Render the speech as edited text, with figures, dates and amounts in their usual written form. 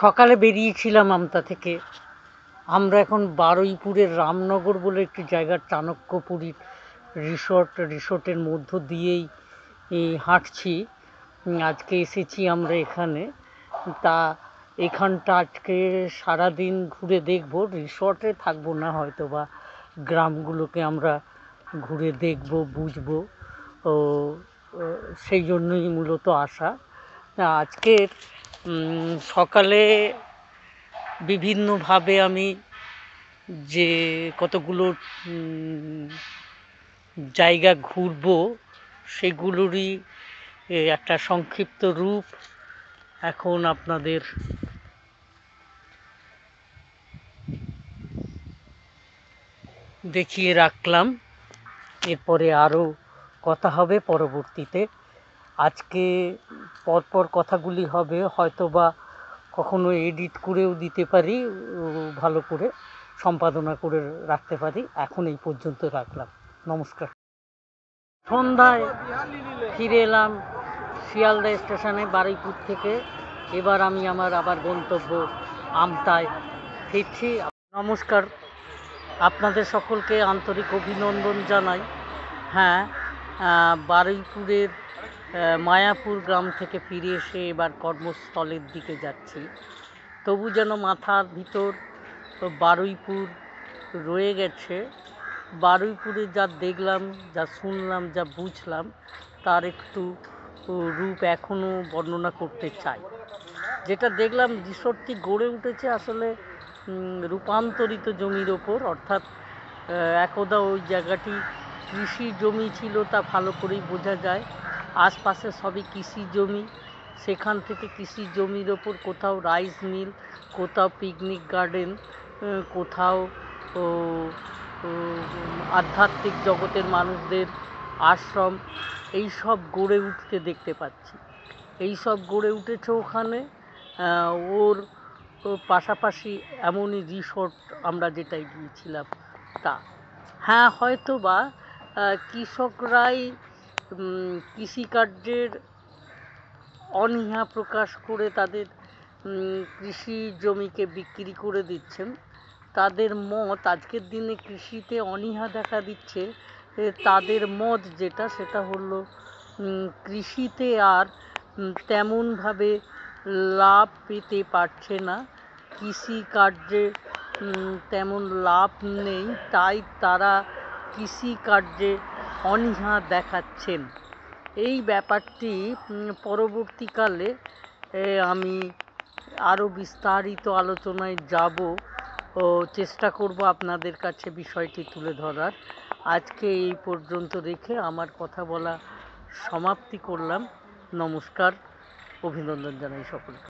সকালে বেরিয়েছিলাম আমতা থেকে। আমরা এখন বারুইপুরের রামনগর বলে একটি জায়গার চাণক্যপুরীর রিসোর্টের মধ্য দিয়েই হাঁটছি। আজকে এসেছি আমরা এখানে। তা এখানটা আজকে সারাদিন ঘুরে দেখব। রিসর্টে থাকবো না, হয়তো বা গ্রামগুলোকে আমরা ঘুরে দেখব, বুঝবো। ও সেই জন্যই মূলত আসা। আজকের সকালে বিভিন্নভাবে আমি যে কতগুলো জায়গা ঘুরবো সেগুলোরই একটা সংক্ষিপ্ত রূপ এখন আপনাদের দেখিয়ে রাখলাম। এরপরে আরও কথা হবে পরবর্তীতে। আজকে পরপর কথাগুলি হবে, হয়তো বা কখনো এডিট করেও দিতে পারি, ভালো করে সম্পাদনা করে রাখতে পারি। এখন এই পর্যন্ত রাখলাম। নমস্কার। সন্ধ্যায় ফিরে এলাম শিয়ালদা স্টেশনে বারুইপুর থেকে। এবার আমি আমার আবার গন্তব্য আমতায় ফিরছি। নমস্কার, আপনাদের সকলকে আন্তরিক অভিনন্দন জানাই। হ্যাঁ, বারুইপুরের মায়াপুর গ্রাম থেকে ফিরে এসে এবার কর্মস্থলের দিকে যাচ্ছি। তবু যেন মাথার ভিতর বারুইপুর রয়ে গেছে। বারুইপুরে যা দেখলাম, যা শুনলাম, যা বুঝলাম, তার একটু রূপ এখনও বর্ণনা করতে চাই। যেটা দেখলাম, রিসোর্টটি গড়ে উঠেছে আসলে রূপান্তরিত জমির ওপর, অর্থাৎ একদা ওই জায়গাটি কৃষি জমি ছিল, তা ভালো করেই বোঝা যায়। আশপাশে সবই কৃষি জমি। সেখান থেকে কৃষি জমির ওপর কোথাও রাইস মিল, কোথাও পিকনিক গার্ডেন, কোথাও আধ্যাত্মিক জগতের মানুষদের আশ্রম, এইসব গড়ে উঠতে দেখতে পাচ্ছি। এইসব গড়ে উঠেছে ওখানে। ওর পাশাপাশি এমনই রিসোর্ট আমরা যেটাই গিয়েছিলাম তা। হ্যাঁ, হয়তো বা কৃষকরাই কৃষিকার্যের অনীহা প্রকাশ করে তাদের কৃষি জমিকে বিক্রি করে দিচ্ছেন। তাদের মত, আজকের দিনে কৃষিতে অনীহা দেখা দিচ্ছে, তাদের মত যেটা, সেটা হলো কৃষিতে আর তেমনভাবে লাভ পেতে পারছে না, কৃষিকার্যে তেমন লাভ নেই, তাই তারা কৃষিকার্যে অনীহা দেখাচ্ছেন। এই ব্যাপারটি পরবর্তীকালে আমি আরও বিস্তারিত আলোচনায় যাব ও চেষ্টা করব আপনাদের কাছে বিষয়টি তুলে ধরার। আজকে এই পর্যন্ত রেখে আমার কথা বলা সমাপ্তি করলাম। নমস্কার, অভিনন্দন জানাই সকলকে।